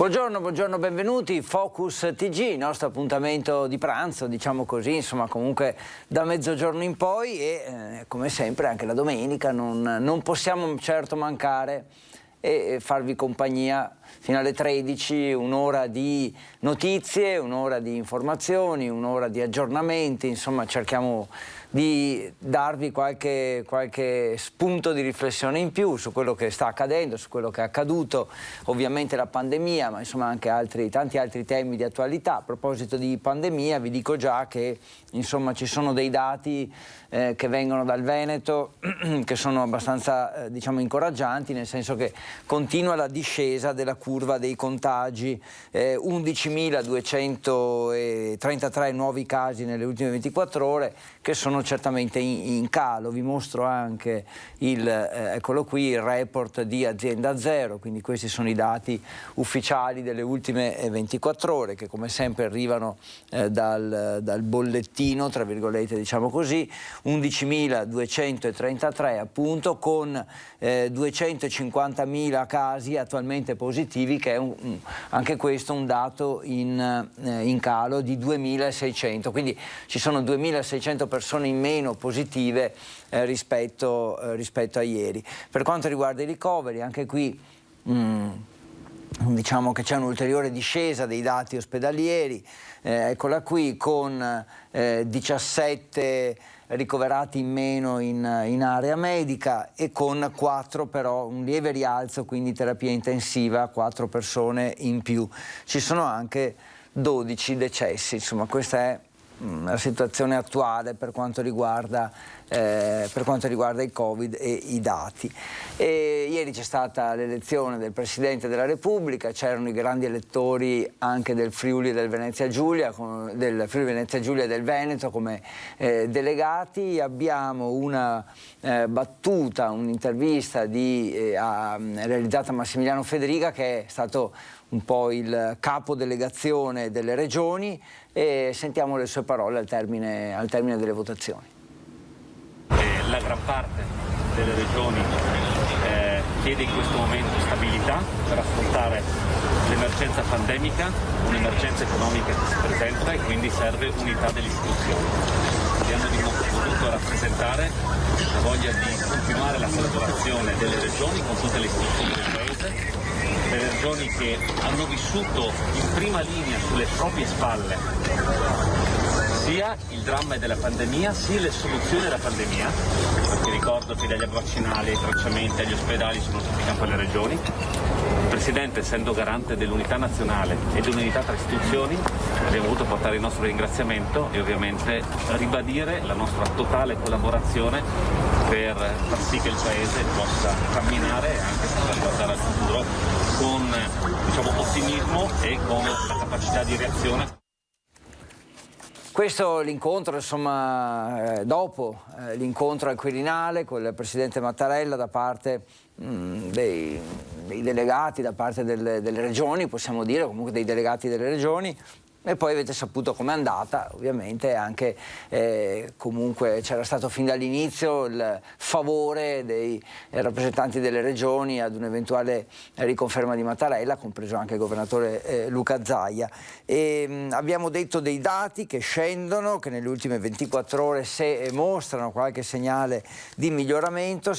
Buongiorno, buongiorno, benvenuti. Focus TG, il nostro appuntamento di pranzo, diciamo così, insomma comunque da mezzogiorno in poi e come sempre anche la domenica non possiamo certo mancare e farvi compagnia fino alle 13, un'ora di notizie, un'ora di informazioni, un'ora di aggiornamenti, insomma cerchiamo di darvi qualche spunto di riflessione in più su quello che sta accadendo, su quello che è accaduto, ovviamente la pandemia, ma insomma anche tanti altri temi di attualità. A proposito di pandemia vi dico già che insomma ci sono dei dati che vengono dal Veneto che sono abbastanza diciamo incoraggianti, nel senso che continua la discesa della curva dei contagi, 11.233 nuovi casi nelle ultime 24 ore che sono certamente in calo. Vi mostro anche eccolo qui, il report di Azienda Zero, quindi questi sono i dati ufficiali delle ultime 24 ore che come sempre arrivano dal bollettino, tra virgolette diciamo così, 11.233 appunto, con 250.000 casi attualmente positivi, che è anche questo un dato in calo di 2.600, quindi ci sono 2.600 persone in meno positive rispetto a ieri. Per quanto riguarda i ricoveri, anche qui diciamo che c'è un'ulteriore discesa dei dati ospedalieri, eccola qui, con 17 ricoverati in meno in area medica e con 4 però un lieve rialzo, quindi terapia intensiva, 4 persone in più. Ci sono anche 12 decessi, insomma questa è la situazione attuale per quanto riguarda il Covid e i dati. Ieri c'è stata l'elezione del Presidente della Repubblica, c'erano i grandi elettori anche del Friuli e del Venezia Giulia, del Friuli Venezia Giulia e del Veneto come delegati. Abbiamo una battuta, un'intervista realizzata a Massimiliano Federica, che è stato un po' il capo delegazione delle regioni, e sentiamo le sue parole al termine delle votazioni. La gran parte delle regioni chiede in questo momento stabilità per affrontare l'emergenza pandemica, un'emergenza economica che si presenta, e quindi serve unità delle istituzioni. Abbiamo voluto rappresentare la voglia di continuare la collaborazione delle regioni con tutte le istituzioni del Paese, delle regioni che hanno vissuto in prima linea sulle proprie spalle sia il dramma della pandemia sia le soluzioni della pandemia, perché ricordo che dagli vaccinali ai tracciamenti agli ospedali sono tutti in campo alle regioni. Il Presidente, essendo garante dell'unità nazionale e dell'unità tra istituzioni, abbiamo voluto portare il nostro ringraziamento e ovviamente ribadire la nostra totale collaborazione per far sì che il Paese possa camminare, anche per guardare al futuro, con ottimismo e con la capacità di reazione. Questo l'incontro, insomma, dopo l'incontro al Quirinale con il Presidente Mattarella da parte dei delegati, da parte delle regioni, possiamo dire, comunque dei delegati delle regioni. E poi avete saputo com'è andata, ovviamente anche comunque c'era stato fin dall'inizio il favore dei rappresentanti delle regioni ad un'eventuale riconferma di Mattarella, compreso anche il governatore Luca Zaia. E abbiamo detto dei dati che scendono, che nelle ultime 24 ore mostrano qualche segnale di miglioramento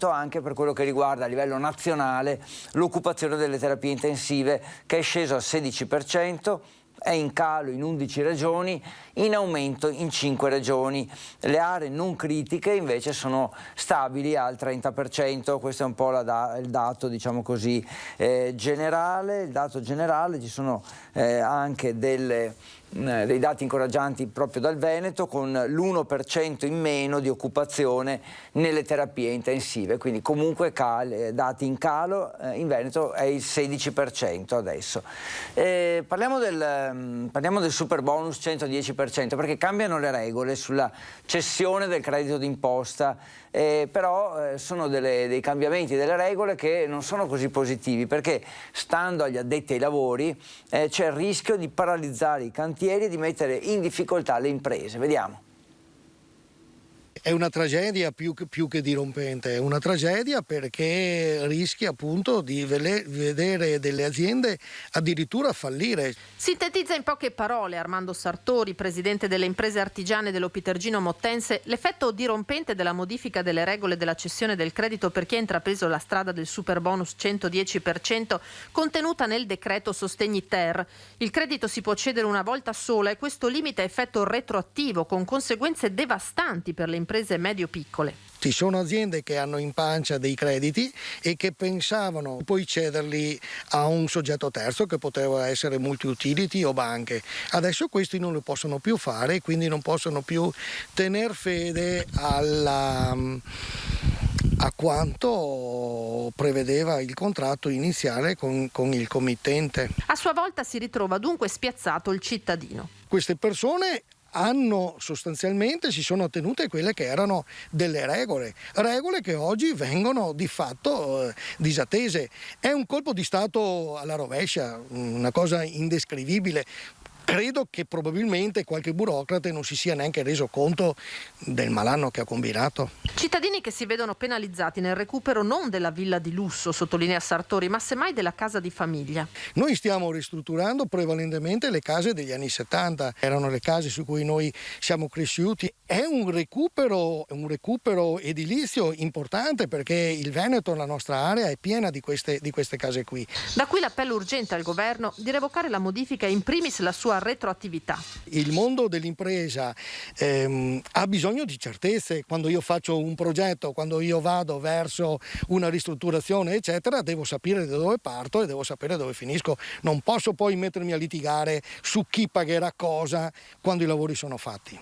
anche per quello che riguarda a livello nazionale l'occupazione delle terapie intensive, che è sceso al 16%, è in calo in 11 regioni, in aumento in 5 regioni. Le aree non critiche invece sono stabili al 30%, questo è un po' il dato, diciamo così, generale. Il dato generale, ci sono anche dei dati incoraggianti proprio dal Veneto, con l'1% in meno di occupazione nelle terapie intensive, quindi comunque dati in calo. In Veneto è il 16% adesso. Parliamo del super bonus 110%, perché cambiano le regole sulla cessione del credito d'imposta, però sono dei cambiamenti delle regole che non sono così positivi, perché stando agli addetti ai lavori c'è il rischio di paralizzare i cantieri e di mettere in difficoltà le imprese. Vediamo. è una tragedia più che dirompente, è una tragedia perché rischia appunto di vedere delle aziende addirittura fallire. Sintetizza in poche parole Armando Sartori, presidente delle imprese artigiane dell'Opitergino Mottense, l'effetto dirompente della modifica delle regole della cessione del credito per chi ha intrapreso la strada del superbonus 110% contenuta nel decreto Sostegni Ter. Il credito si può cedere una volta sola e questo limite ha effetto retroattivo con conseguenze devastanti per le imprese medio-piccole. Ci sono aziende che hanno in pancia dei crediti e che pensavano poi cederli a un soggetto terzo che poteva essere multi-utility o banche. Adesso questi non lo possono più fare, quindi non possono più tener fede a quanto prevedeva il contratto iniziale con il committente. A sua volta si ritrova dunque spiazzato il cittadino. Queste persone si sono tenute quelle che erano delle regole che oggi vengono di fatto disattese. È un colpo di Stato alla rovescia, una cosa indescrivibile. Credo che probabilmente qualche burocrate non si sia neanche reso conto del malanno che ha combinato. Cittadini che si vedono penalizzati nel recupero non della villa di lusso, sottolinea Sartori, ma semmai della casa di famiglia. Noi stiamo ristrutturando prevalentemente le case degli anni 70, erano le case su cui noi siamo cresciuti. È un recupero edilizio importante perché il Veneto, la nostra area, è piena di queste case qui. Da qui l'appello urgente al governo di revocare la modifica e in primis la sua retroattività. Il mondo dell'impresa ha bisogno di certezze. Quando io faccio un progetto, quando io vado verso una ristrutturazione eccetera, devo sapere da dove parto e devo sapere dove finisco. Non posso poi mettermi a litigare su chi pagherà cosa quando i lavori sono fatti.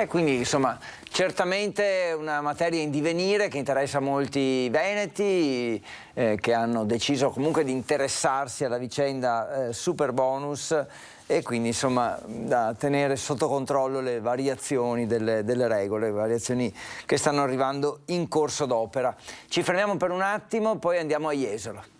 Quindi insomma certamente una materia in divenire che interessa molti veneti che hanno deciso comunque di interessarsi alla vicenda Superbonus e quindi insomma da tenere sotto controllo le variazioni delle regole, variazioni che stanno arrivando in corso d'opera. Ci fermiamo per un attimo, poi andiamo a Jesolo.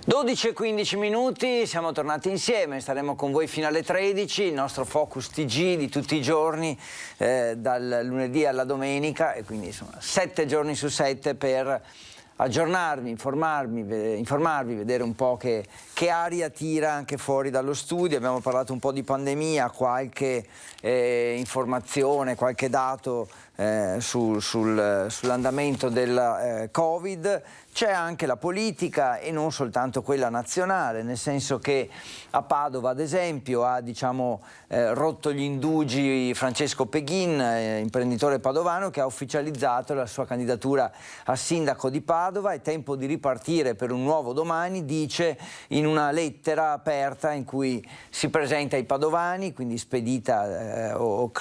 Dodici e 15 minuti, siamo tornati insieme, staremo con voi fino alle 13, il nostro Focus TG di tutti i giorni, dal lunedì alla domenica, e quindi insomma 7 giorni su 7 per aggiornarvi, informarvi, vedere un po' che aria tira anche fuori dallo studio. Abbiamo parlato un po' di pandemia, qualche informazione, qualche dato sull'andamento del Covid. C'è anche la politica e non soltanto quella nazionale, nel senso che a Padova, ad esempio, ha rotto gli indugi Francesco Peghin, imprenditore padovano, che ha ufficializzato la sua candidatura a sindaco di Padova. È tempo di ripartire per un nuovo domani, dice in una lettera aperta in cui si presenta ai padovani, quindi spedita o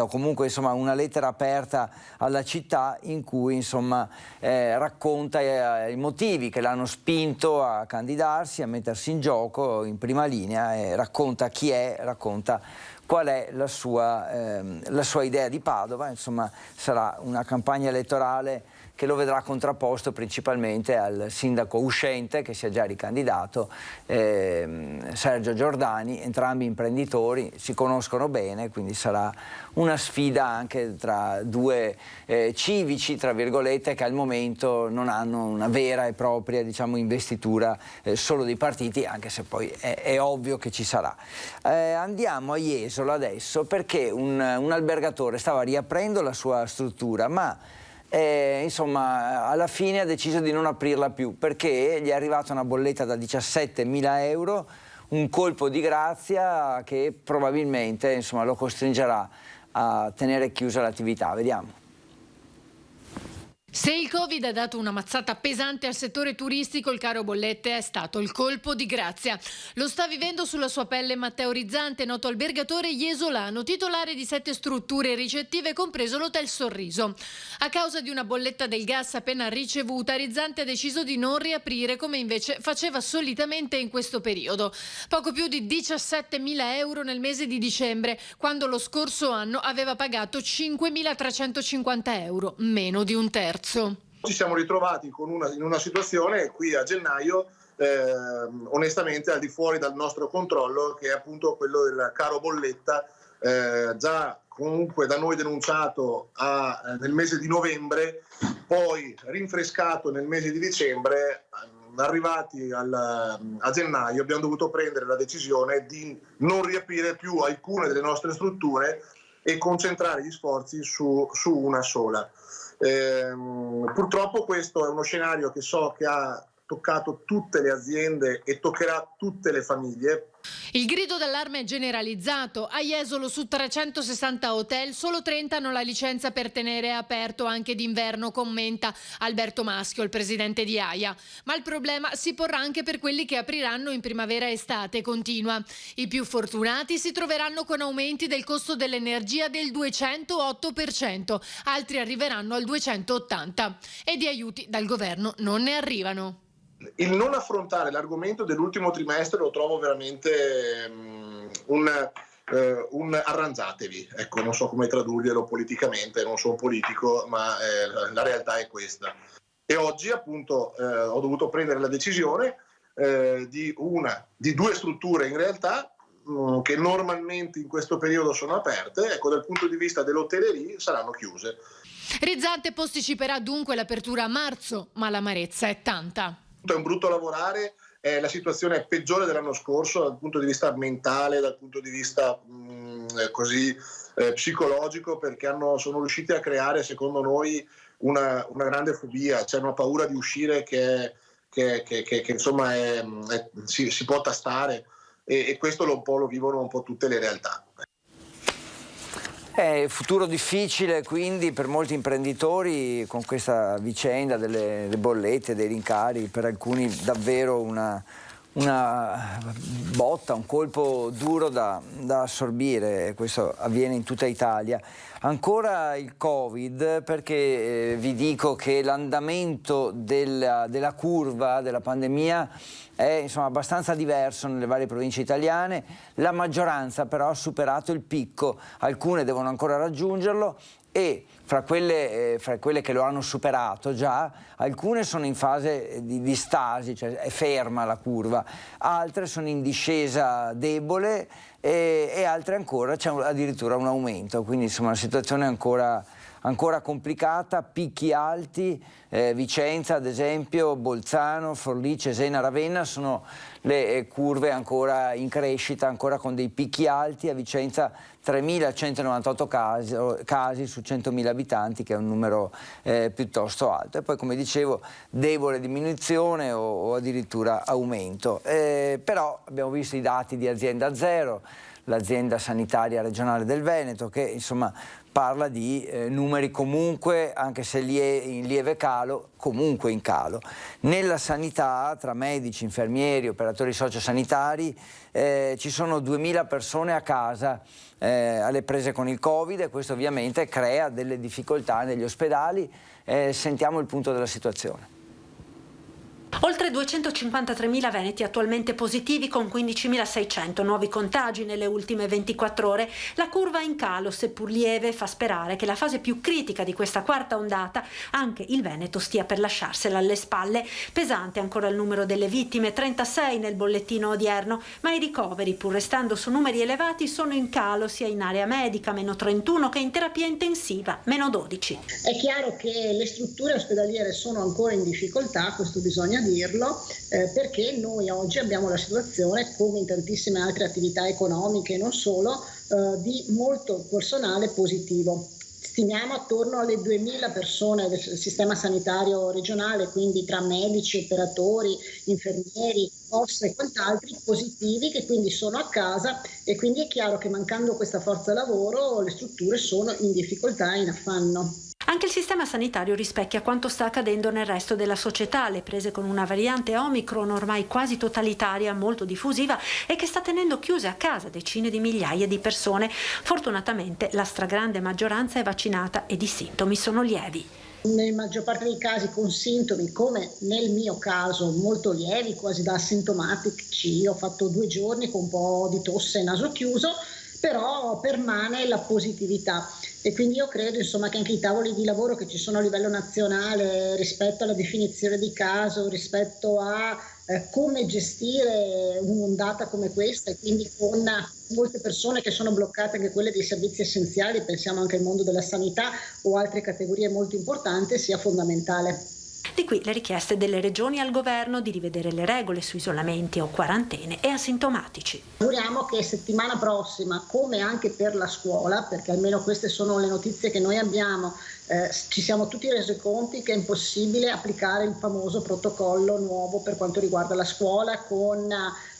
comunque insomma una lettera aperta alla città in cui insomma racconta i motivi che l'hanno spinto a candidarsi, a mettersi in gioco in prima linea, e racconta chi è, racconta qual è la sua idea di Padova. Insomma sarà una campagna elettorale che lo vedrà contrapposto principalmente al sindaco uscente che si è già ricandidato, Sergio Giordani. Entrambi imprenditori, si conoscono bene, quindi sarà una sfida anche tra due civici, tra virgolette, che al momento non hanno una vera e propria investitura solo dei partiti, anche se poi è ovvio che ci sarà. Andiamo a Jesolo adesso, perché un albergatore stava riaprendo la sua struttura, ma insomma alla fine ha deciso di non aprirla più perché gli è arrivata una bolletta da 17.000 euro, un colpo di grazia che probabilmente insomma lo costringerà a tenere chiusa l'attività. Vediamo. Se il Covid ha dato una mazzata pesante al settore turistico, il caro bollette è stato il colpo di grazia. Lo sta vivendo sulla sua pelle Matteo Rizzante, noto albergatore jesolano, titolare di 7 strutture ricettive, compreso l'Hotel Sorriso. A causa di una bolletta del gas appena ricevuta, Rizzante ha deciso di non riaprire come invece faceva solitamente in questo periodo. Poco più di 17.000 euro nel mese di dicembre, quando lo scorso anno aveva pagato 5.350 euro, meno di un terzo. Ci siamo ritrovati in una situazione qui a gennaio onestamente al di fuori dal nostro controllo, che è appunto quello del caro bolletta, già comunque da noi denunciato nel mese di novembre, poi rinfrescato nel mese di dicembre. Arrivati a gennaio abbiamo dovuto prendere la decisione di non riaprire più alcune delle nostre strutture e concentrare gli sforzi su una sola. Purtroppo questo è uno scenario che so che ha toccato tutte le aziende e toccherà tutte le famiglie. Il grido d'allarme è generalizzato. A Jesolo su 360 hotel solo 30 hanno la licenza per tenere aperto anche d'inverno, commenta Alberto Maschio, il presidente di AIA. Ma il problema si porrà anche per quelli che apriranno in primavera-estate, continua. I più fortunati si troveranno con aumenti del costo dell'energia del 208%, altri arriveranno al 280% e di aiuti dal governo non ne arrivano. Il non affrontare l'argomento dell'ultimo trimestre lo trovo veramente un arrangiatevi. Ecco, non so come tradurglielo politicamente, non sono politico, ma la realtà è questa. E oggi appunto ho dovuto prendere la decisione di due strutture in realtà che normalmente in questo periodo sono aperte, ecco, dal punto di vista dell'hotellerie saranno chiuse. Rizzante posticiperà dunque l'apertura a marzo, ma l'amarezza è tanta. È un brutto lavorare, la situazione è peggiore dell'anno scorso dal punto di vista mentale, dal punto di vista psicologico, perché sono riusciti a creare secondo noi una grande fobia, c'è una paura di uscire che insomma si può tastare e questo lo vivono un po' tutte le realtà. È futuro difficile quindi per molti imprenditori con questa vicenda delle bollette, dei rincari, per alcuni davvero una botta, un colpo duro da assorbire. Questo avviene in tutta Italia. Ancora il Covid, perché vi dico che l'andamento della curva della pandemia è abbastanza diverso nelle varie province italiane. La maggioranza però ha superato il picco, alcune devono ancora raggiungerlo e fra quelle che lo hanno superato già, alcune sono in fase di stasi, cioè è ferma la curva, altre sono in discesa debole e altre ancora c'è addirittura un aumento, quindi insomma la situazione è ancora complicata, picchi alti, Vicenza ad esempio, Bolzano, Forlì, Cesena, Ravenna sono le curve ancora in crescita, ancora con dei picchi alti. A Vicenza 3.198 casi su 100.000 abitanti, che è un numero piuttosto alto, e poi come dicevo debole diminuzione o addirittura aumento, però abbiamo visto i dati di Azienda Zero, l'azienda sanitaria regionale del Veneto, che insomma parla di numeri comunque, anche se in lieve calo, comunque in calo. Nella sanità, tra medici, infermieri, operatori sociosanitari, ci sono 2.000 persone a casa alle prese con il Covid e questo ovviamente crea delle difficoltà negli ospedali. Sentiamo il punto della situazione. Oltre 253.000 veneti attualmente positivi con 15.600 nuovi contagi nelle ultime 24 ore. La curva è in calo, seppur lieve, fa sperare che la fase più critica di questa quarta ondata anche il Veneto stia per lasciarsela alle spalle. Pesante ancora il numero delle vittime, 36 nel bollettino odierno, ma i ricoveri, pur restando su numeri elevati, sono in calo sia in area medica, meno 31, che in terapia intensiva, meno 12. È chiaro che le strutture ospedaliere sono ancora in difficoltà, questo bisogna dirlo, perché noi oggi abbiamo la situazione, come in tantissime altre attività economiche, non solo, di molto personale positivo. Stimiamo attorno alle 2.000 persone del sistema sanitario regionale, quindi tra medici, operatori, infermieri, OSS e quant'altri, positivi, che quindi sono a casa, e quindi è chiaro che mancando questa forza lavoro le strutture sono in difficoltà e in affanno. Anche il sistema sanitario rispecchia quanto sta accadendo nel resto della società, le prese con una variante Omicron ormai quasi totalitaria, molto diffusiva e che sta tenendo chiuse a casa decine di migliaia di persone. Fortunatamente la stragrande maggioranza è vaccinata ed i sintomi sono lievi. Nella maggior parte dei casi con sintomi, come nel mio caso, molto lievi, quasi da asintomatici. Io ho fatto 2 giorni con un po' di tosse e naso chiuso, però permane la positività. E quindi io credo insomma che anche i tavoli di lavoro che ci sono a livello nazionale rispetto alla definizione di caso, rispetto a come gestire un'ondata come questa, e quindi con molte persone che sono bloccate, anche quelle dei servizi essenziali, pensiamo anche al mondo della sanità o altre categorie molto importanti, sia fondamentale. Di qui le richieste delle regioni al governo di rivedere le regole su isolamenti o quarantene e asintomatici. Auguriamo che settimana prossima, come anche per la scuola, perché almeno queste sono le notizie che noi abbiamo, ci siamo tutti resi conti che è impossibile applicare il famoso protocollo nuovo per quanto riguarda la scuola, con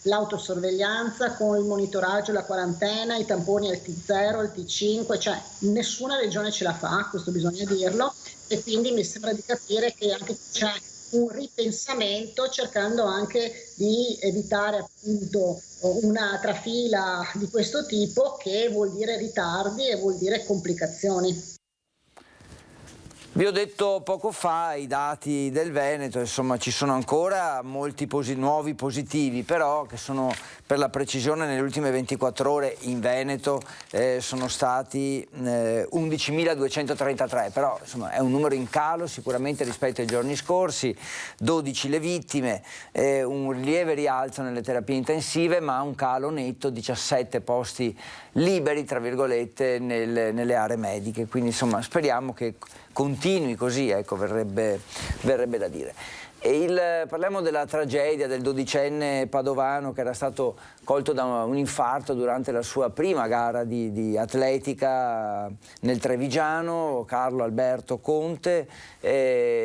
l'autosorveglianza, con il monitoraggio, la quarantena, i tamponi al T0, al T5, cioè nessuna regione ce la fa, questo bisogna dirlo, e quindi mi sembra di capire che anche c'è un ripensamento cercando anche di evitare appunto una trafila di questo tipo, che vuol dire ritardi e vuol dire complicazioni. Vi ho detto poco fa i dati del Veneto, insomma ci sono ancora molti nuovi positivi, però che sono, per la precisione, nelle ultime 24 ore in Veneto sono stati 11.233, però insomma è un numero in calo sicuramente rispetto ai giorni scorsi, 12 le vittime, un lieve rialzo nelle terapie intensive, ma un calo netto, 17 posti liberi tra virgolette nelle aree mediche, quindi insomma speriamo che continui così, ecco, verrebbe da dire. Parliamo della tragedia del 12enne padovano che era stato colto da un infarto durante la sua prima gara di atletica nel Trevigiano, Carlo Alberto Conte.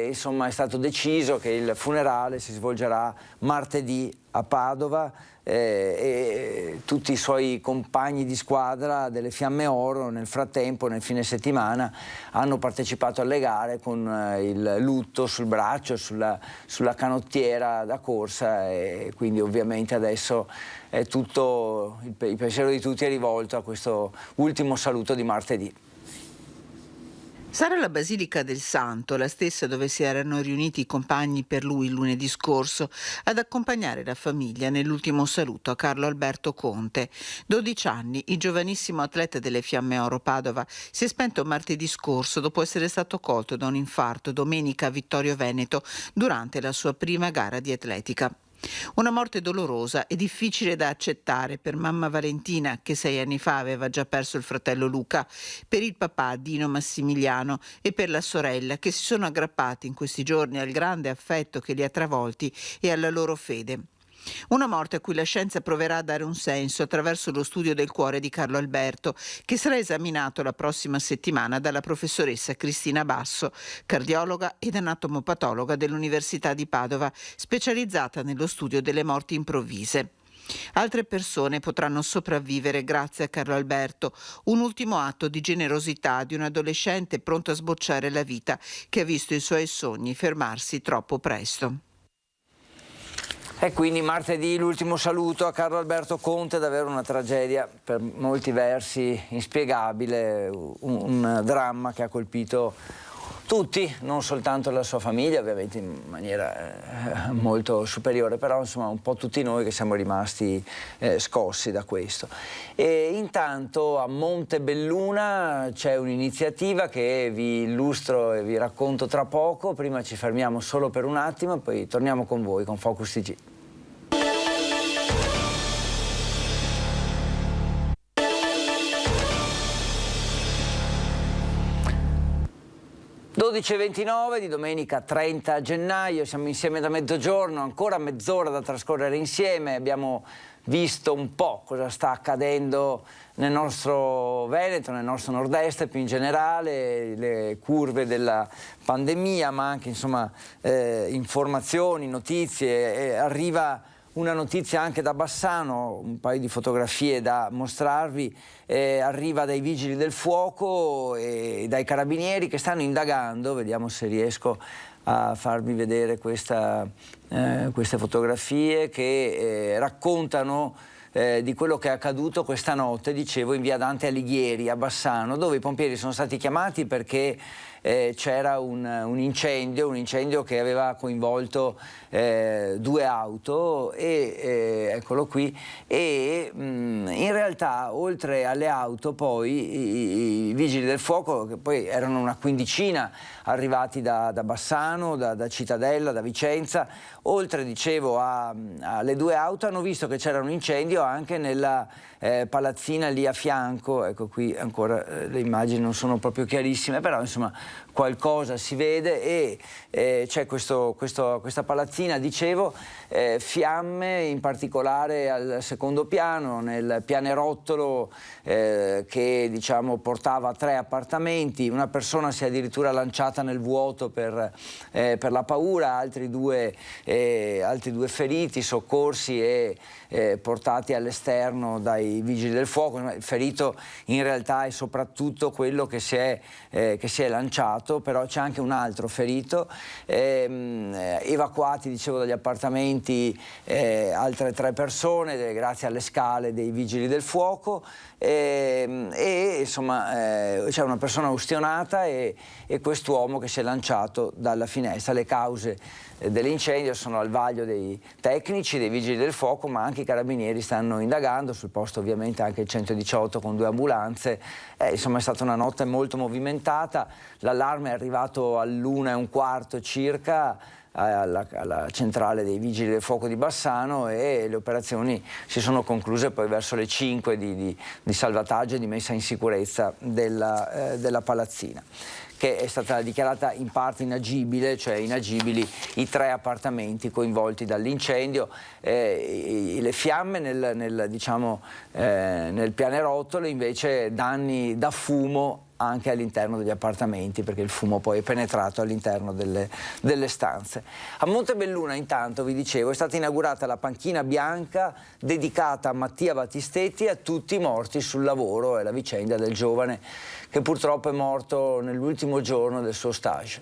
Insomma è stato deciso che il funerale si svolgerà martedì a Padova. E tutti i suoi compagni di squadra delle Fiamme Oro nel frattempo, nel fine settimana, hanno partecipato alle gare con il lutto sul braccio, sulla canottiera da corsa, e quindi ovviamente adesso è tutto, il pensiero di tutti è rivolto a questo ultimo saluto di martedì. Sarà la Basilica del Santo, la stessa dove si erano riuniti i compagni per lui il lunedì scorso, ad accompagnare la famiglia nell'ultimo saluto a Carlo Alberto Conte. 12 anni, il giovanissimo atleta delle Fiamme Oro Padova si è spento martedì scorso dopo essere stato colto da un infarto domenica a Vittorio Veneto durante la sua prima gara di atletica. Una morte dolorosa e difficile da accettare per mamma Valentina, che 6 anni fa aveva già perso il fratello Luca, per il papà Dino Massimiliano e per la sorella, che si sono aggrappati in questi giorni al grande affetto che li ha travolti e alla loro fede. Una morte a cui la scienza proverà a dare un senso attraverso lo studio del cuore di Carlo Alberto, che sarà esaminato la prossima settimana dalla professoressa Cristina Basso, cardiologa ed anatomopatologa dell'Università di Padova, specializzata nello studio delle morti improvvise. Altre persone potranno sopravvivere grazie a Carlo Alberto, un ultimo atto di generosità di un adolescente pronto a sbocciare la vita, che ha visto i suoi sogni fermarsi troppo presto. E quindi martedì l'ultimo saluto a Carlo Alberto Conte, davvero una tragedia per molti versi inspiegabile, un dramma che ha colpito tutti, non soltanto la sua famiglia, ovviamente in maniera molto superiore, però insomma un po' tutti noi che siamo rimasti scossi da questo. E intanto a Montebelluna c'è un'iniziativa che vi illustro e vi racconto tra poco. Prima ci fermiamo solo per un attimo e poi torniamo con voi con Focus TG. (12:29) di domenica 30 gennaio, siamo insieme da mezzogiorno, ancora mezz'ora da trascorrere insieme. Abbiamo visto un po' cosa sta accadendo nel nostro Veneto, nel nostro nord-est più in generale, le curve della pandemia, ma anche insomma informazioni, notizie. Arriva una notizia anche da Bassano, un paio di fotografie da mostrarvi, arriva dai vigili del fuoco e dai carabinieri che stanno indagando, vediamo se riesco a farvi vedere queste fotografie che raccontano di quello che è accaduto questa notte, dicevo, in via Dante Alighieri a Bassano, dove i pompieri sono stati chiamati perché c'era un incendio che aveva coinvolto 2 auto e eccolo qui, e in realtà oltre alle auto poi i vigili del fuoco, che poi erano una quindicina arrivati da Bassano, da Cittadella, da Vicenza, oltre dicevo alle 2 auto, hanno visto che c'era un incendio anche nella palazzina lì a fianco. Ecco, qui ancora le immagini non sono proprio chiarissime, però insomma qualcosa si vede, e c'è questa palazzina, dicevo, fiamme in particolare al secondo piano, nel pianerottolo che diciamo portava a 3 appartamenti. Una persona si è addirittura lanciata nel vuoto per la paura, altri due feriti, soccorsi e portati all'esterno dai vigili del fuoco. Il ferito in realtà è soprattutto quello che si è lanciato, però c'è anche un altro ferito. Evacuati, dicevo, dagli appartamenti altre 3 persone grazie alle scale dei vigili del fuoco, e insomma c'è una persona ustionata e quest'uomo che si è lanciato dalla finestra. Le cause dell'incendio sono al vaglio dei tecnici, dei vigili del fuoco, ma anche i carabinieri stanno indagando, sul posto ovviamente anche il 118 con 2 ambulanze. Insomma è stata una notte molto movimentata, l'allarme è arrivato all'1:15 circa alla centrale dei vigili del fuoco di Bassano, e le operazioni si sono concluse poi verso le 5 di salvataggio e di messa in sicurezza della palazzina, che è stata dichiarata in parte inagibile, cioè inagibili i 3 appartamenti coinvolti dall'incendio. Le fiamme nel pianerottolo, invece danni da fumo anche all'interno degli appartamenti, perché il fumo poi è penetrato all'interno delle stanze. A Montebelluna, intanto, vi dicevo, è stata inaugurata la panchina bianca dedicata a Mattia Battistetti e a tutti i morti sul lavoro. È la vicenda del giovane che purtroppo è morto nell'ultimo giorno del suo stage.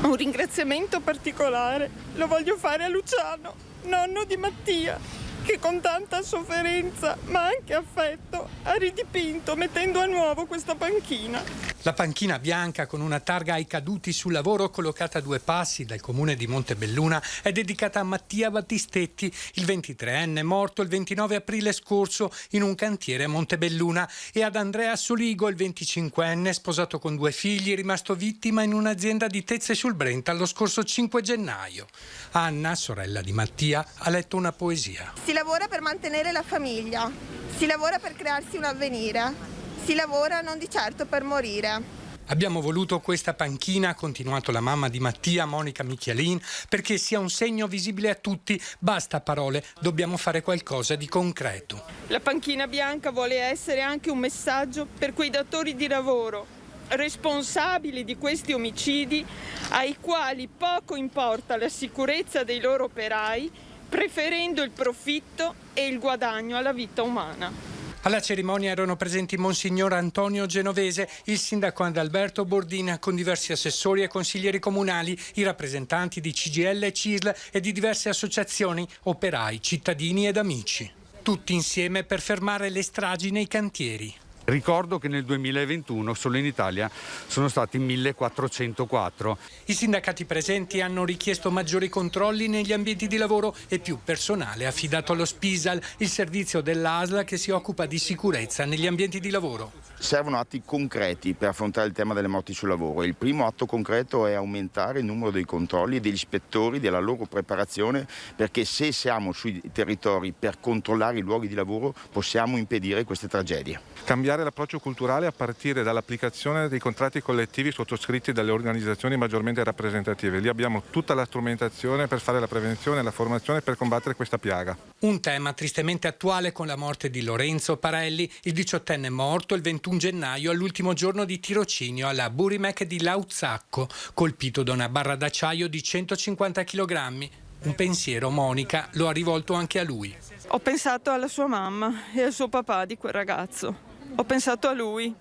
Un ringraziamento particolare lo voglio fare a Luciano, nonno di Mattia, che con tanta sofferenza ma anche affetto ha ridipinto mettendo a nuovo questa panchina. La panchina bianca, con una targa ai caduti sul lavoro collocata a 2 passi dal comune di Montebelluna, è dedicata a Mattia Battistetti, il 23enne morto il 29 aprile scorso in un cantiere a Montebelluna, e ad Andrea Soligo, il 25enne sposato con 2 figli, rimasto vittima in un'azienda di Tezze sul Brenta lo scorso 5 gennaio. Anna, sorella di Mattia, ha letto una poesia. Si lavora per mantenere la famiglia, si lavora per crearsi un avvenire, si lavora non di certo per morire. Abbiamo voluto questa panchina, ha continuato la mamma di Mattia, Monica Micchialin, perché sia un segno visibile a tutti. Basta parole, dobbiamo fare qualcosa di concreto. La panchina bianca vuole essere anche un messaggio per quei datori di lavoro responsabili di questi omicidi, ai quali poco importa la sicurezza dei loro operai, preferendo il profitto e il guadagno alla vita umana. Alla cerimonia erano presenti Monsignor Antonio Genovese, il sindaco Adalberto Bordina, con diversi assessori e consiglieri comunali, i rappresentanti di CGIL e CISL e di diverse associazioni, operai, cittadini ed amici. Tutti insieme per fermare le stragi nei cantieri. Ricordo che nel 2021 solo in Italia sono stati 1404. I sindacati presenti hanno richiesto maggiori controlli negli ambienti di lavoro e più personale affidato allo Spisal, il servizio dell'ASL che si occupa di sicurezza negli ambienti di lavoro. Servono atti concreti per affrontare il tema delle morti sul lavoro. Il primo atto concreto è aumentare il numero dei controlli e degli ispettori, della loro preparazione, perché se siamo sui territori per controllare i luoghi di lavoro possiamo impedire queste tragedie. Cambiare l'approccio culturale a partire dall'applicazione dei contratti collettivi sottoscritti dalle organizzazioni maggiormente rappresentative. Lì abbiamo tutta la strumentazione per fare la prevenzione e la formazione per combattere questa piaga. Un tema tristemente attuale con la morte di Lorenzo Parelli, il 18enne morto il 21 gennaio all'ultimo giorno di tirocinio alla Burimec di Lauzacco, colpito da una barra d'acciaio di 150 kg. Un pensiero, Monica, lo ha rivolto anche a lui. Ho pensato alla sua mamma e al suo papà di quel ragazzo. Ho pensato a lui,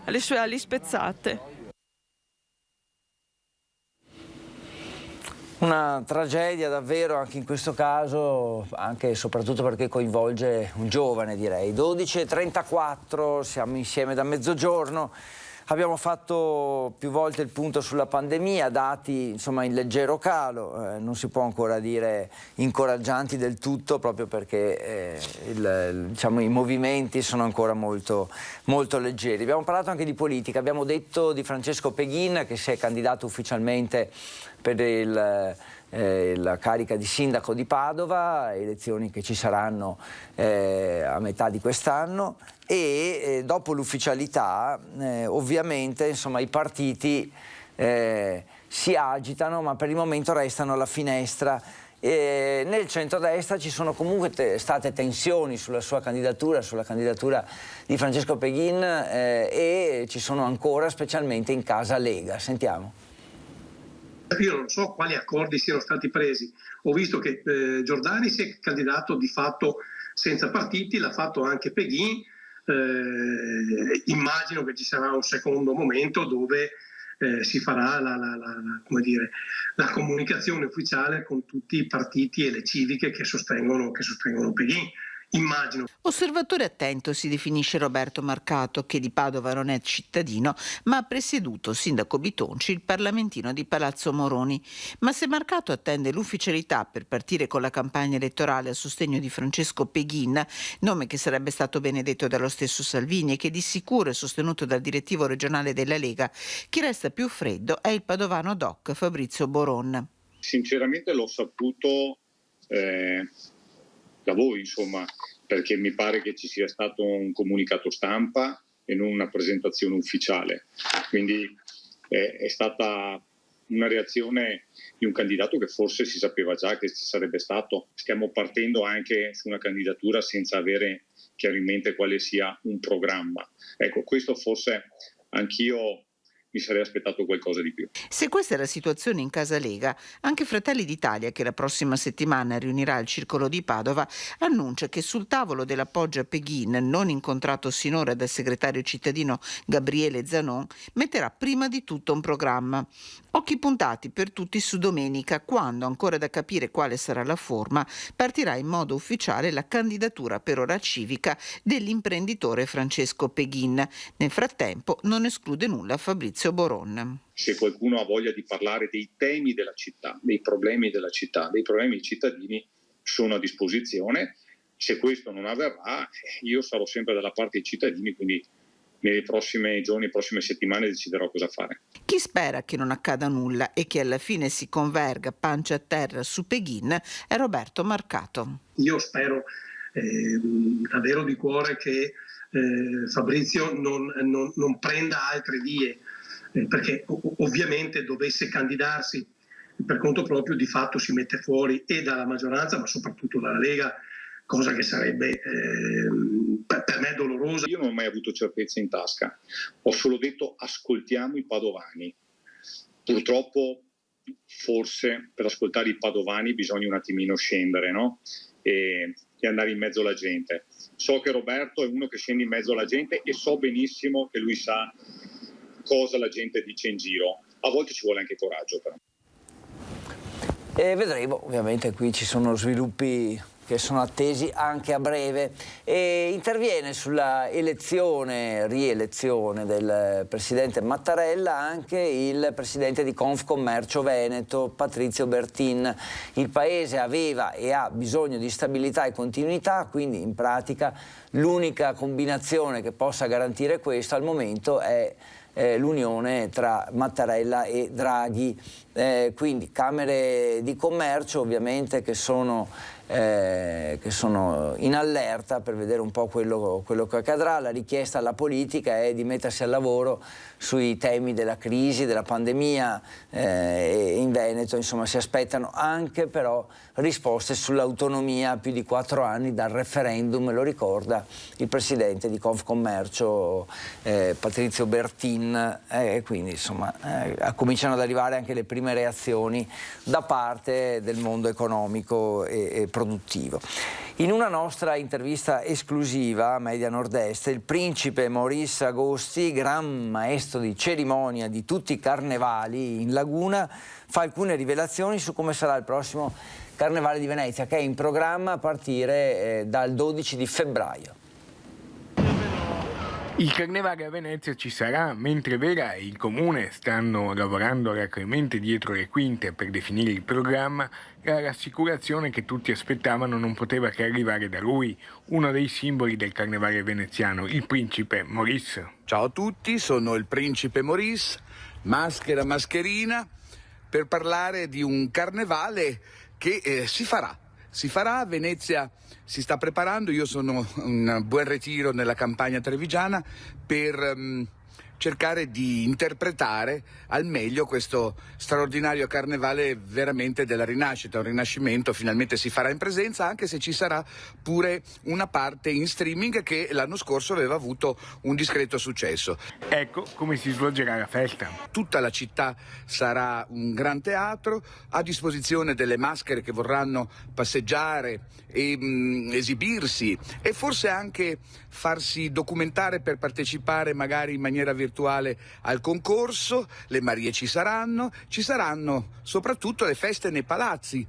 alle sue ali spezzate. Una tragedia davvero anche in questo caso, anche e soprattutto perché coinvolge un giovane, direi. 12:34, siamo insieme da mezzogiorno. Abbiamo fatto più volte il punto sulla pandemia, dati insomma in leggero calo, non si può ancora dire incoraggianti del tutto, proprio perché diciamo, i movimenti sono ancora molto, molto leggeri. Abbiamo parlato anche di politica, abbiamo detto di Francesco Peghin, che si è candidato ufficialmente per la carica di sindaco di Padova, elezioni che ci saranno a metà di quest'anno, e dopo l'ufficialità ovviamente insomma, i partiti si agitano, ma per il momento restano alla finestra. Nel centrodestra ci sono comunque state tensioni sulla sua candidatura, sulla candidatura di Francesco Peghin, e ci sono ancora, specialmente in casa Lega. Sentiamo. Io non so quali accordi siano stati presi. Ho visto che Giordani si è candidato di fatto senza partiti, l'ha fatto anche Peghin. Immagino che ci sarà un secondo momento dove si farà la comunicazione ufficiale con tutti i partiti e le civiche che sostengono Peghin. Immagino. Osservatore attento si definisce Roberto Marcato, che di Padova non è cittadino, ma ha presieduto, sindaco Bitonci, il parlamentino di Palazzo Moroni. Ma se Marcato attende l'ufficialità per partire con la campagna elettorale a sostegno di Francesco Peghin, nome che sarebbe stato benedetto dallo stesso Salvini e che di sicuro è sostenuto dal direttivo regionale della Lega, chi resta più freddo è il padovano doc Fabrizio Boron. Sinceramente l'ho saputo da voi, insomma, perché mi pare che ci sia stato un comunicato stampa e non una presentazione ufficiale. Quindi è stata una reazione di un candidato che forse si sapeva già che ci sarebbe stato. Stiamo partendo anche su una candidatura senza avere chiaramente quale sia un programma. Ecco, questo forse anch'io mi sarei aspettato qualcosa di più. Se questa è la situazione in casa Lega, anche Fratelli d'Italia, che la prossima settimana riunirà il Circolo di Padova, annuncia che sul tavolo dell'appoggio a Peghin, non incontrato sinora dal segretario cittadino Gabriele Zanon, metterà prima di tutto un programma. Occhi puntati per tutti su domenica, quando, ancora da capire quale sarà la forma, partirà in modo ufficiale la candidatura per ora civica dell'imprenditore Francesco Peghin. Nel frattempo non esclude nulla Fabrizio Boron. Se qualcuno ha voglia di parlare dei temi della città, dei problemi della città, dei problemi dei cittadini, sono a disposizione. Se questo non avverrà, io sarò sempre dalla parte dei cittadini, quindi nei prossimi giorni, prossime settimane deciderò cosa fare. Chi spera che non accada nulla e che alla fine si converga pancia a terra su Peghin è Roberto Marcato. Io spero davvero di cuore che Fabrizio non prenda altre vie, perché ovviamente dovesse candidarsi per conto proprio, di fatto si mette fuori e dalla maggioranza, ma soprattutto dalla Lega, cosa che sarebbe per me dolorosa. Io non ho mai avuto certezze in tasca, ho solo detto ascoltiamo i padovani. Purtroppo forse per ascoltare i padovani bisogna un attimino scendere, no? E andare in mezzo alla gente. So che Roberto è uno che scende in mezzo alla gente e so benissimo che lui sa cosa la gente dice in giro. A volte ci vuole anche coraggio, però. E vedremo, ovviamente qui ci sono sviluppi che sono attesi anche a breve. E interviene sulla rielezione del presidente Mattarella anche il presidente di Confcommercio Veneto, Patrizio Bertin. Il paese aveva e ha bisogno di stabilità e continuità, quindi in pratica l'unica combinazione che possa garantire questo al momento è l'unione tra Mattarella e Draghi. Quindi Camere di Commercio ovviamente che sono in allerta per vedere un po' quello che accadrà. La richiesta alla politica è di mettersi al lavoro sui temi della crisi, della pandemia, e in Veneto insomma si aspettano anche però risposte sull'autonomia a più di 4 anni dal referendum, lo ricorda il presidente di Confcommercio Patrizio Bertin, quindi insomma cominciano ad arrivare anche le prime reazioni da parte del mondo economico e produttivo. In una nostra intervista esclusiva a Media Nord-Est, il principe Maurice Agosti, gran maestro di cerimonia di tutti i carnevali in Laguna, fa alcune rivelazioni su come sarà il prossimo Carnevale di Venezia, che è in programma a partire dal 12 di febbraio. Il carnevale a Venezia ci sarà, mentre Vera e il Comune stanno lavorando alacremente dietro le quinte per definire il programma, la rassicurazione che tutti aspettavano non poteva che arrivare da lui, uno dei simboli del carnevale veneziano, il principe Maurice. Ciao a tutti, sono il principe Maurice, maschera mascherina, per parlare di un carnevale che si farà. Si farà, Venezia si sta preparando, io sono un buon ritiro nella campagna trevigiana per cercare di interpretare al meglio questo straordinario carnevale veramente della rinascita, un rinascimento, finalmente si farà in presenza, anche se ci sarà pure una parte in streaming che l'anno scorso aveva avuto un discreto successo. Ecco come si svolgerà la festa. Tutta la città sarà un gran teatro, a disposizione delle maschere che vorranno passeggiare e esibirsi e forse anche farsi documentare per partecipare magari in maniera virtuale al concorso. Le Marie ci saranno soprattutto le feste nei palazzi,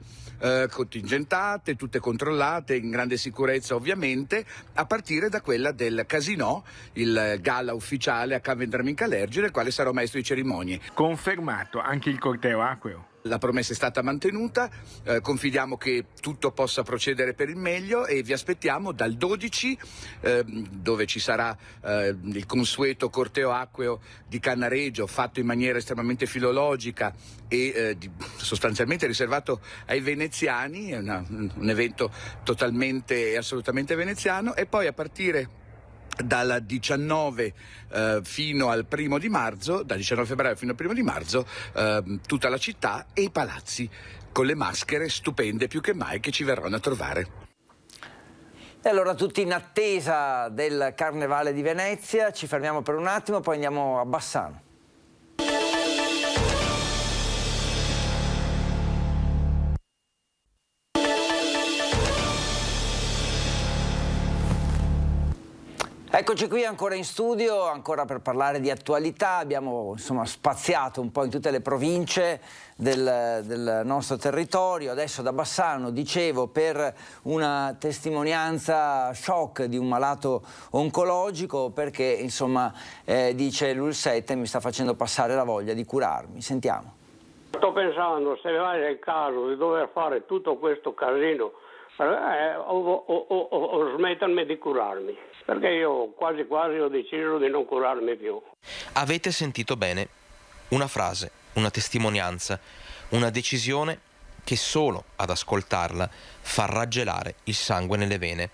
contingentate, tutte controllate, in grande sicurezza ovviamente, a partire da quella del Casinò, il gala ufficiale a Can Vendramin Calergi, nel quale sarò maestro di cerimonie. Confermato anche il corteo acqueo. La promessa è stata mantenuta, confidiamo che tutto possa procedere per il meglio e vi aspettiamo dal 12 dove ci sarà il consueto corteo acqueo di Cannaregio fatto in maniera estremamente filologica e sostanzialmente riservato ai veneziani, è un evento totalmente e assolutamente veneziano, e poi a partire dal 19 fino al 1 di marzo, dal 19 febbraio fino al 1 di marzo, tutta la città e i palazzi con le maschere stupende più che mai che ci verranno a trovare. E allora tutti in attesa del Carnevale di Venezia, ci fermiamo per un attimo, poi andiamo a Bassano. Eccoci qui ancora in studio, ancora per parlare di attualità. Abbiamo spaziato un po' in tutte le province del nostro territorio. Adesso da Bassano, dicevo, per una testimonianza shock di un malato oncologico, perché dice l'UL7 mi sta facendo passare la voglia di curarmi. Sentiamo. Sto pensando, se vai nel caso di dover fare tutto questo casino, o smettermi di curarmi, perché io quasi ho deciso di non curarmi più. Avete sentito bene? Una frase, una testimonianza, una decisione che solo ad ascoltarla fa raggelare il sangue nelle vene.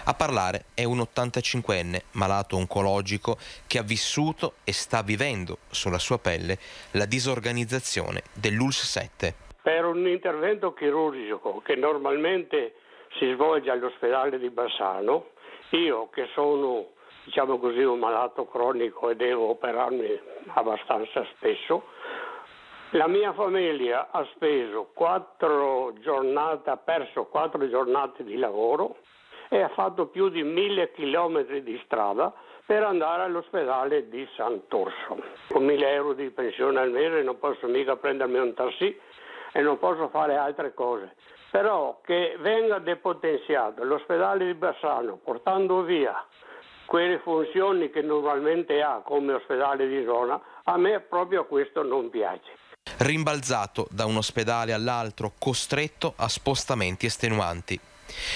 A parlare è un 85enne malato oncologico che ha vissuto e sta vivendo sulla sua pelle la disorganizzazione dell'ULS7. Per un intervento chirurgico che normalmente si svolge all'ospedale di Bassano, io che sono, un malato cronico e devo operarmi abbastanza spesso, la mia famiglia ha perso 4 giornate di lavoro e ha fatto più di 1000 chilometri di strada per andare all'ospedale di Sant'Orso. Con 1000 euro di pensione al mese non posso mica prendermi un taxi e non posso fare altre cose. Però che venga depotenziato l'ospedale di Bassano portando via quelle funzioni che normalmente ha come ospedale di zona, a me proprio questo non piace. Rimbalzato da un ospedale all'altro, costretto a spostamenti estenuanti.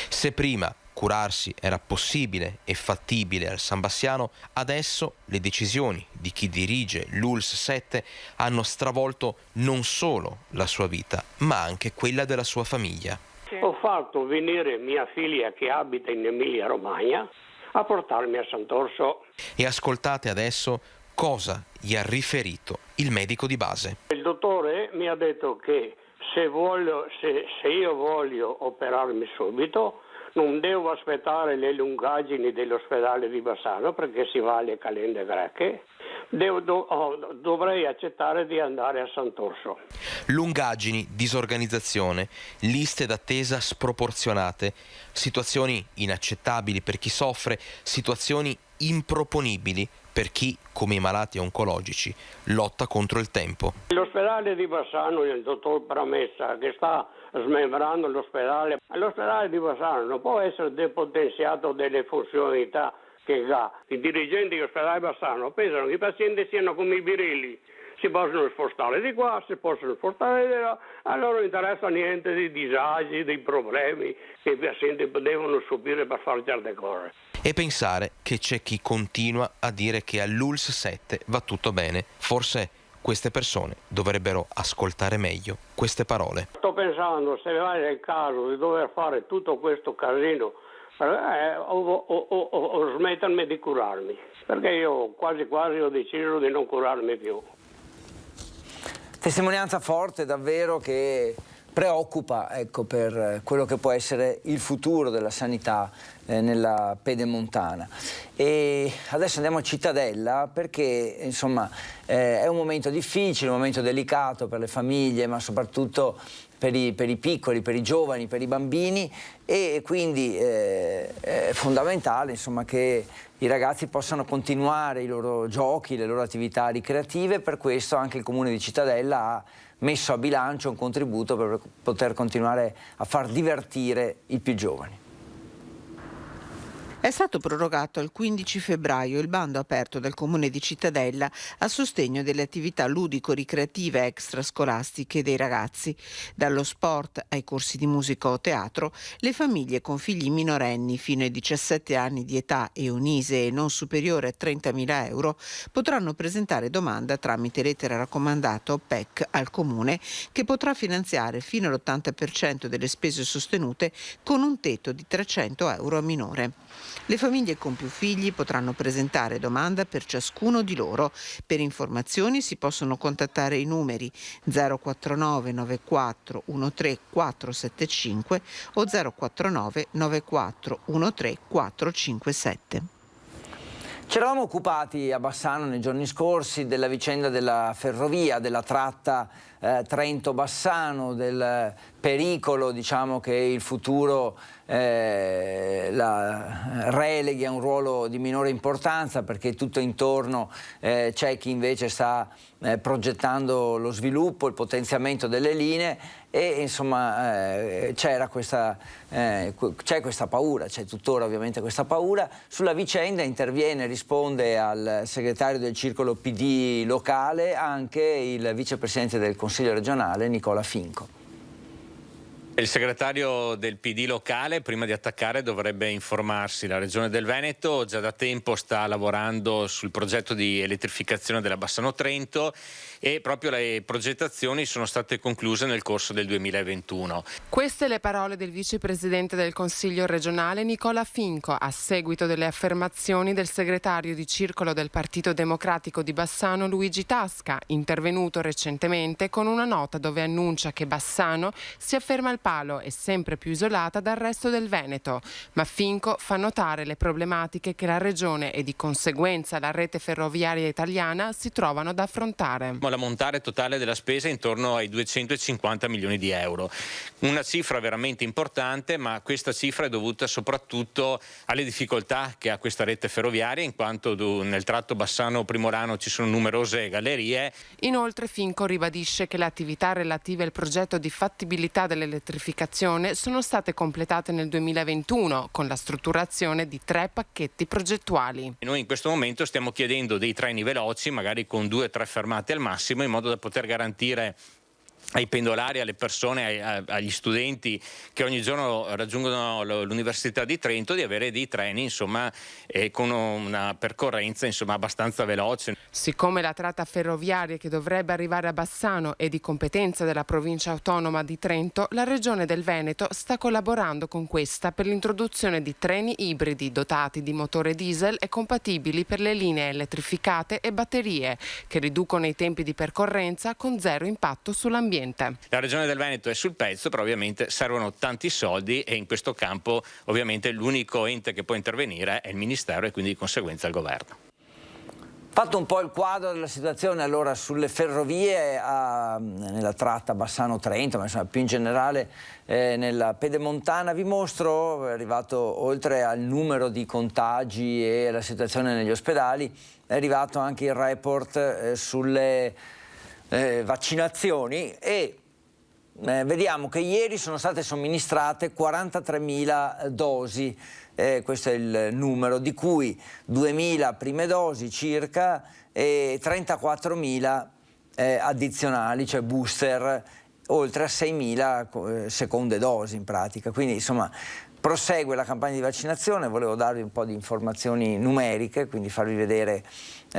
Se prima curarsi era possibile e fattibile al San Bassiano, adesso le decisioni di chi dirige l'ULS7 hanno stravolto non solo la sua vita, ma anche quella della sua famiglia. Ho fatto venire mia figlia che abita in Emilia Romagna a portarmi a Sant'Orso. E ascoltate adesso cosa gli ha riferito il medico di base. Il dottore mi ha detto che se io voglio operarmi subito non devo aspettare le lungaggini dell'ospedale di Bassano perché si va alle calende greche, dovrei accettare di andare a Sant'Orso. Lungaggini, disorganizzazione, liste d'attesa sproporzionate, situazioni inaccettabili per chi soffre, situazioni improponibili per chi, come i malati oncologici, lotta contro il tempo. L'ospedale di Bassano, il dottor Pramessa, che sta smembrando l'ospedale di Bassano, non può essere depotenziato delle funzionalità che i dirigenti dell'ospedale Bassano pensano che i pazienti siano come i birilli, si possono spostare di qua, si possono spostare di là, a loro non interessa niente dei disagi, dei problemi che i pazienti devono subire per fare certe cose. E pensare che c'è chi continua a dire che all'ULSS 7 va tutto bene. Forse queste persone dovrebbero ascoltare meglio queste parole. Sto pensando, se vai nel caso di dover fare tutto questo casino, o smettermi di curarmi, perché io quasi ho deciso di non curarmi più. Testimonianza forte davvero che preoccupa, ecco, per quello che può essere il futuro della sanità nella pedemontana. E adesso andiamo a Cittadella perché insomma è un momento difficile, un momento delicato per le famiglie, ma soprattutto per i piccoli, per i giovani, per i bambini, e quindi è fondamentale insomma che i ragazzi possano continuare i loro giochi, le loro attività ricreative. Per questo anche il Comune di Cittadella ha messo a bilancio un contributo per poter continuare a far divertire i più giovani. È stato prorogato al 15 febbraio il bando aperto dal Comune di Cittadella a sostegno delle attività ludico-ricreative extrascolastiche dei ragazzi. Dallo sport ai corsi di musica o teatro, le famiglie con figli minorenni fino ai 17 anni di età e un ISEE non superiore a 30.000 euro potranno presentare domanda tramite lettera raccomandata o PEC al Comune, che potrà finanziare fino all'80% delle spese sostenute con un tetto di 300 euro a minore. Le famiglie con più figli potranno presentare domanda per ciascuno di loro. Per informazioni si possono contattare i numeri 049 94 13 475 o 049 94 13 457. Ci eravamo occupati a Bassano nei giorni scorsi della vicenda della ferrovia, della tratta Trento-Bassano, del pericolo, diciamo, che il futuro la releghi a un ruolo di minore importanza, perché tutto intorno c'è chi invece sta progettando lo sviluppo, il potenziamento delle linee, e insomma c'è questa paura, c'è tuttora ovviamente questa paura. Sulla vicenda interviene, risponde al segretario del circolo PD locale anche il vicepresidente del Consiglio regionale Nicola Finco. Il segretario del PD locale, prima di attaccare, dovrebbe informarsi. La Regione del Veneto già da tempo sta lavorando sul progetto di elettrificazione della Bassano Trento e proprio le progettazioni sono state concluse nel corso del 2021. Queste le parole del vicepresidente del Consiglio regionale Nicola Finco a seguito delle affermazioni del segretario di circolo del Partito Democratico di Bassano Luigi Tasca, intervenuto recentemente con una nota dove annuncia che Bassano si afferma al palo e sempre più isolata dal resto del Veneto, ma Finco fa notare le problematiche che la regione e di conseguenza la rete ferroviaria italiana si trovano ad affrontare. L'ammontare totale della spesa è intorno ai 250 milioni di euro, una cifra veramente importante, ma questa cifra è dovuta soprattutto alle difficoltà che ha questa rete ferroviaria, in quanto nel tratto Bassano-Primorano ci sono numerose gallerie. Inoltre Finco ribadisce che le attività relative al progetto di fattibilità dell'elettrificazione sono state completate nel 2021 con la strutturazione di 3 pacchetti progettuali. Noi in questo momento stiamo chiedendo dei treni veloci, magari con 2 o 3 fermate al massimo, in modo da poter garantire ai pendolari, alle persone, agli studenti che ogni giorno raggiungono l'Università di Trento, di avere dei treni insomma con una percorrenza insomma abbastanza veloce. Siccome la tratta ferroviaria che dovrebbe arrivare a Bassano è di competenza della provincia autonoma di Trento, la Regione del Veneto sta collaborando con questa per l'introduzione di treni ibridi dotati di motore diesel e compatibili per le linee elettrificate e batterie, che riducono i tempi di percorrenza con zero impatto sull'ambiente. La Regione del Veneto è sul pezzo, però ovviamente servono tanti soldi e in questo campo ovviamente l'unico ente che può intervenire è il Ministero e quindi di conseguenza il Governo. Fatto un po' il quadro della situazione allora sulle ferrovie nella tratta Bassano-Trento, ma insomma più in generale nella pedemontana, vi mostro, è arrivato oltre al numero di contagi e alla situazione negli ospedali, è arrivato anche il report sulle vaccinazioni, e vediamo che ieri sono state somministrate 43.000 dosi, questo è il numero, di cui 2.000 prime dosi circa e 34.000 addizionali, cioè booster, oltre a 6.000 seconde dosi in pratica. Quindi insomma prosegue la campagna di vaccinazione. Volevo darvi un po' di informazioni numeriche, quindi farvi vedere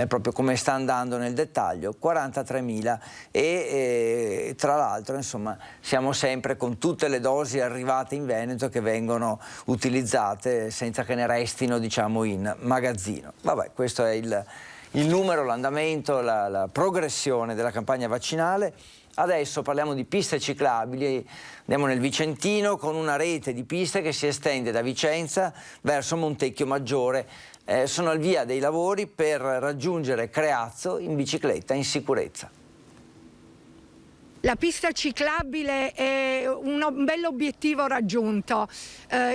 proprio come sta andando nel dettaglio. 43.000 e tra l'altro insomma siamo sempre con tutte le dosi arrivate in Veneto che vengono utilizzate senza che ne restino, diciamo, in magazzino. Vabbè, questo è il numero, l'andamento, la progressione della campagna vaccinale. Adesso parliamo di piste ciclabili, andiamo nel Vicentino con una rete di piste che si estende da Vicenza verso Montecchio Maggiore. Sono al via dei lavori per raggiungere Creazzo in bicicletta in sicurezza. La pista ciclabile è un bell'obiettivo raggiunto.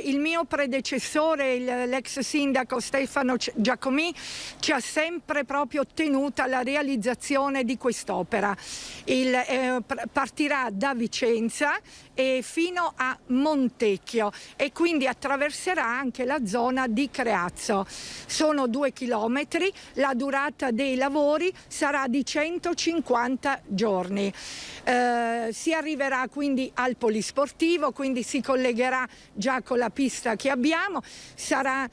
Il mio predecessore, l'ex sindaco Stefano Giacomì, ci ha sempre proprio tenuto alla realizzazione di quest'opera. Partirà da Vicenza e fino a Montecchio e quindi attraverserà anche la zona di Creazzo. Sono 2 chilometri, la durata dei lavori sarà di 150 giorni. Si arriverà quindi al polisportivo, quindi si collegherà già con la pista che abbiamo. Sarà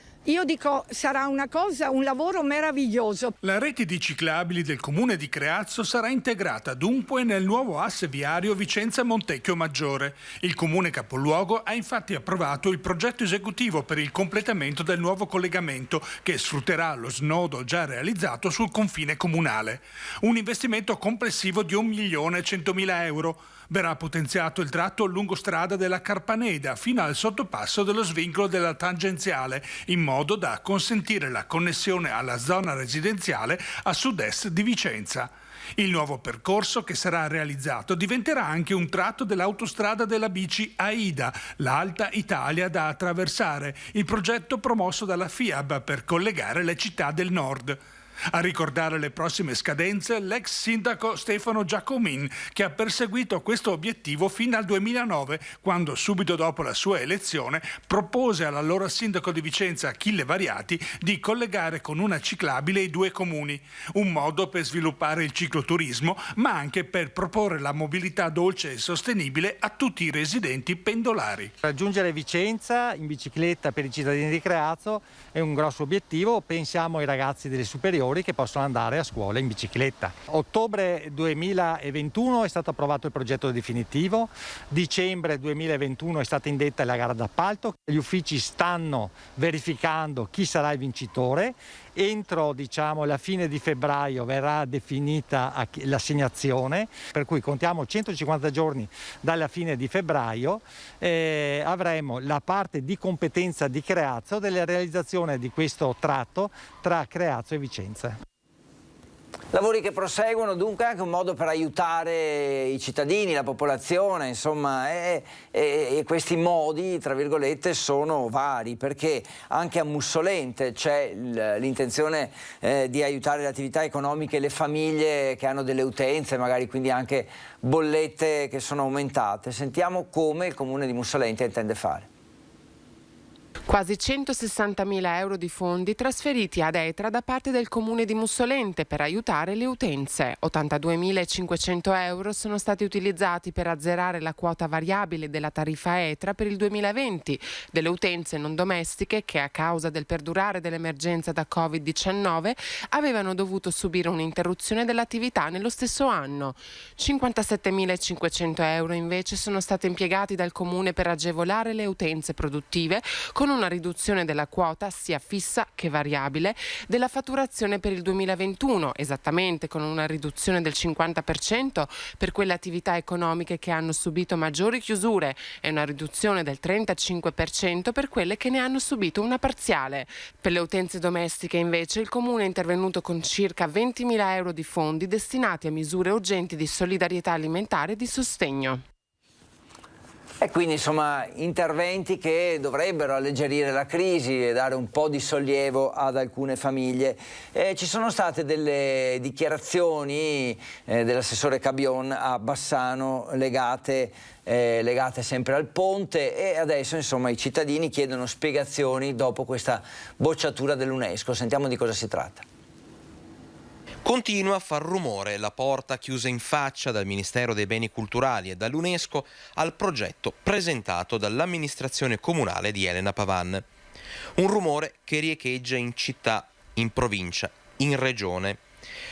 un lavoro meraviglioso. La rete di ciclabili del comune di Creazzo sarà integrata dunque nel nuovo asse viario Vicenza-Montecchio Maggiore. Il comune capoluogo ha infatti approvato il progetto esecutivo per il completamento del nuovo collegamento che sfrutterà lo snodo già realizzato sul confine comunale. Un investimento complessivo di 1.100.000 euro. Verrà potenziato il tratto lungo strada della Carpaneda fino al sottopasso dello svincolo della tangenziale, in modo da consentire la connessione alla zona residenziale a sud-est di Vicenza. Il nuovo percorso che sarà realizzato diventerà anche un tratto dell'autostrada della bici AIDA, l'Alta Italia da attraversare, il progetto promosso dalla FIAB per collegare le città del nord. A ricordare le prossime scadenze l'ex sindaco Stefano Giacomin, che ha perseguito questo obiettivo fino al 2009, quando subito dopo la sua elezione propose all'allora sindaco di Vicenza Achille Variati di collegare con una ciclabile i 2 comuni, un modo per sviluppare il cicloturismo ma anche per proporre la mobilità dolce e sostenibile a tutti i residenti pendolari. Raggiungere Vicenza in bicicletta per i cittadini di Creazzo è un grosso obiettivo. Pensiamo ai ragazzi delle superiori che possono andare a scuola in bicicletta. Ottobre 2021 è stato approvato il progetto definitivo, dicembre 2021 è stata indetta la gara d'appalto, gli uffici stanno verificando chi sarà il vincitore. Entro la fine di febbraio verrà definita l'assegnazione, per cui contiamo 150 giorni dalla fine di febbraio, avremo la parte di competenza di Creazzo della realizzazione di questo tratto tra Creazzo e Vicenza. Lavori che proseguono, dunque anche un modo per aiutare i cittadini, la popolazione, insomma, e questi modi, tra virgolette, sono vari, perché anche a Mussolente c'è l'intenzione di aiutare le attività economiche e le famiglie che hanno delle utenze, magari quindi anche bollette che sono aumentate. Sentiamo come il comune di Mussolente intende fare. Quasi 160.000 euro di fondi trasferiti ad Etra da parte del comune di Mussolente per aiutare le utenze. 82.500 euro sono stati utilizzati per azzerare la quota variabile della tariffa Etra per il 2020 delle utenze non domestiche che a causa del perdurare dell'emergenza da Covid-19 avevano dovuto subire un'interruzione dell'attività nello stesso anno. 57.500 euro invece sono stati impiegati dal comune per agevolare le utenze produttive con una riduzione della quota sia fissa che variabile della fatturazione per il 2021, esattamente con una riduzione del 50% per quelle attività economiche che hanno subito maggiori chiusure e una riduzione del 35% per quelle che ne hanno subito una parziale. Per le utenze domestiche invece il comune è intervenuto con circa 20.000 euro di fondi destinati a misure urgenti di solidarietà alimentare e di sostegno. E quindi insomma interventi che dovrebbero alleggerire la crisi e dare un po' di sollievo ad alcune famiglie. Ci sono state delle dichiarazioni dell'assessore Cabion a Bassano legate sempre al ponte, e adesso insomma i cittadini chiedono spiegazioni dopo questa bocciatura dell'UNESCO. Sentiamo di cosa si tratta. Continua a far rumore la porta chiusa in faccia dal Ministero dei Beni Culturali e dall'UNESCO al progetto presentato dall'amministrazione comunale di Elena Pavan. Un rumore che riecheggia in città, in provincia, in regione.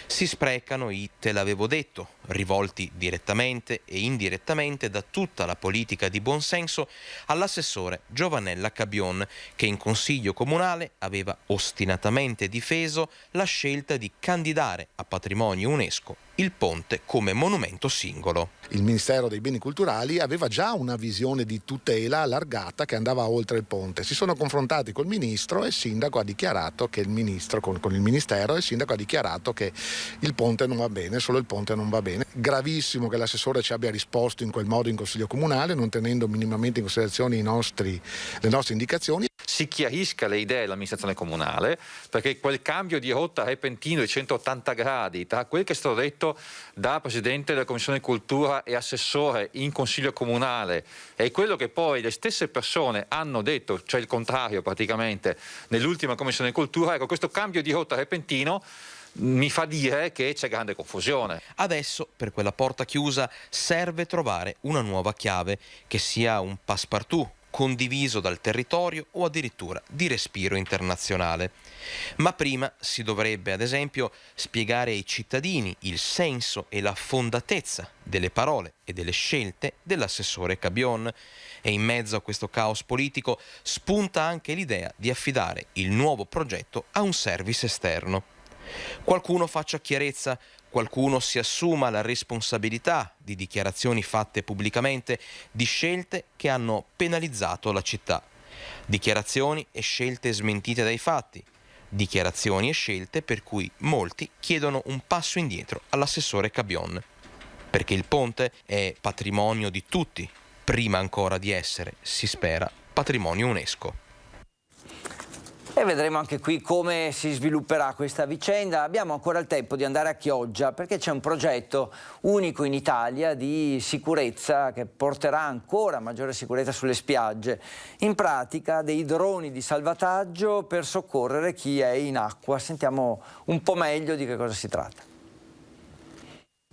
Si sprecano i "te l'avevo detto", rivolti direttamente e indirettamente da tutta la politica di buonsenso all'assessore Giovanella Cabion, che in Consiglio Comunale aveva ostinatamente difeso la scelta di candidare a patrimonio UNESCO il ponte come monumento singolo. Il Ministero dei Beni Culturali aveva già una visione di tutela allargata che andava oltre il ponte. Si sono confrontati col Ministro e il Sindaco ha dichiarato che il Ministro, con il Ministero, e il Sindaco ha dichiarato che il ponte non va bene, solo il ponte non va bene. Gravissimo che l'assessore ci abbia risposto in quel modo in Consiglio Comunale, non tenendo minimamente in considerazione le nostre indicazioni. Si chiarisca le idee dell'amministrazione comunale, perché quel cambio di rotta repentino di 180 gradi tra quel che è stato detto da Presidente della Commissione Cultura e Assessore in Consiglio Comunale e quello che poi le stesse persone hanno detto, cioè il contrario praticamente, nell'ultima Commissione Cultura, ecco, questo cambio di rotta repentino mi fa dire che c'è grande confusione. Adesso, per quella porta chiusa, serve trovare una nuova chiave, che sia un passepartout condiviso dal territorio o addirittura di respiro internazionale. Ma prima si dovrebbe, ad esempio, spiegare ai cittadini il senso e la fondatezza delle parole e delle scelte dell'assessore Cabion. E in mezzo a questo caos politico spunta anche l'idea di affidare il nuovo progetto a un service esterno. Qualcuno faccia chiarezza, qualcuno si assuma la responsabilità di dichiarazioni fatte pubblicamente, di scelte che hanno penalizzato la città. Dichiarazioni e scelte smentite dai fatti. Dichiarazioni e scelte per cui molti chiedono un passo indietro all'assessore Cabion. Perché il ponte è patrimonio di tutti, prima ancora di essere, si spera, patrimonio UNESCO. E vedremo anche qui come si svilupperà questa vicenda. Abbiamo ancora il tempo di andare a Chioggia, perché c'è un progetto unico in Italia di sicurezza che porterà ancora maggiore sicurezza sulle spiagge. In pratica dei droni di salvataggio per soccorrere chi è in acqua. Sentiamo un po' meglio di che cosa si tratta.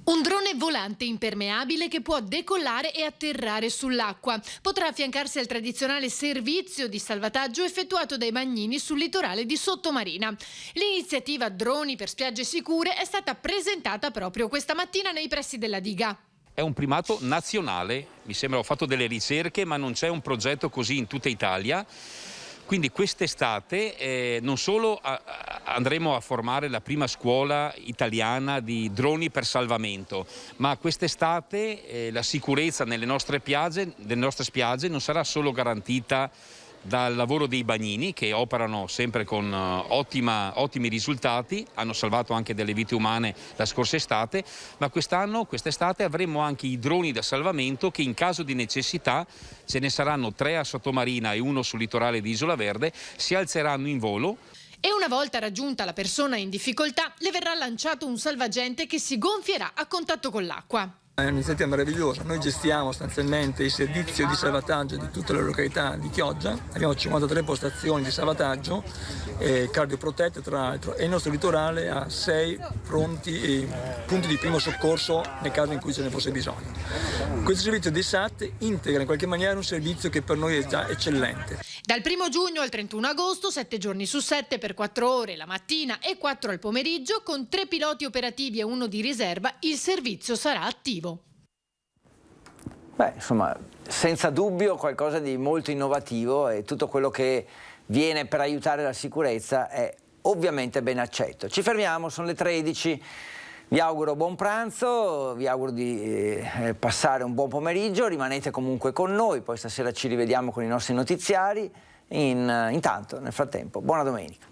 Un drone volante impermeabile che può decollare e atterrare sull'acqua. Potrà affiancarsi al tradizionale servizio di salvataggio effettuato dai bagnini sul litorale di Sottomarina. L'iniziativa Droni per spiagge sicure è stata presentata proprio questa mattina nei pressi della diga. È un primato nazionale, mi sembra, ho fatto delle ricerche, ma non c'è un progetto così in tutta Italia. Quindi quest'estate non solo andremo a formare la prima scuola italiana di droni per salvamento, ma quest'estate la sicurezza nelle nostre spiagge non sarà solo garantita dal lavoro dei bagnini, che operano sempre con ottimi risultati, hanno salvato anche delle vite umane la scorsa estate, ma quest'estate avremo anche i droni da salvamento che in caso di necessità, ce ne saranno 3 a Sottomarina e 1 sul litorale di Isola Verde, si alzeranno in volo. E una volta raggiunta la persona in difficoltà, le verrà lanciato un salvagente che si gonfierà a contatto con l'acqua. È un'iniziativa meravigliosa, noi gestiamo sostanzialmente il servizio di salvataggio di tutte le località di Chioggia, abbiamo 53 postazioni di salvataggio, cardioprotette tra l'altro, e il nostro litorale ha 6 punti di primo soccorso nel caso in cui ce ne fosse bisogno. Questo servizio di SAT integra in qualche maniera un servizio che per noi è già eccellente. Dal 1 giugno al 31 agosto, 7 giorni su 7 per 4 ore la mattina e 4 al pomeriggio, con 3 piloti operativi e 1 di riserva, il servizio sarà attivo. Beh, insomma, senza dubbio qualcosa di molto innovativo, e tutto quello che viene per aiutare la sicurezza è ovviamente ben accetto. Ci fermiamo, sono le 13. Vi auguro buon pranzo, vi auguro di passare un buon pomeriggio, rimanete comunque con noi, poi stasera ci rivediamo con i nostri notiziari. Intanto, nel frattempo, buona domenica.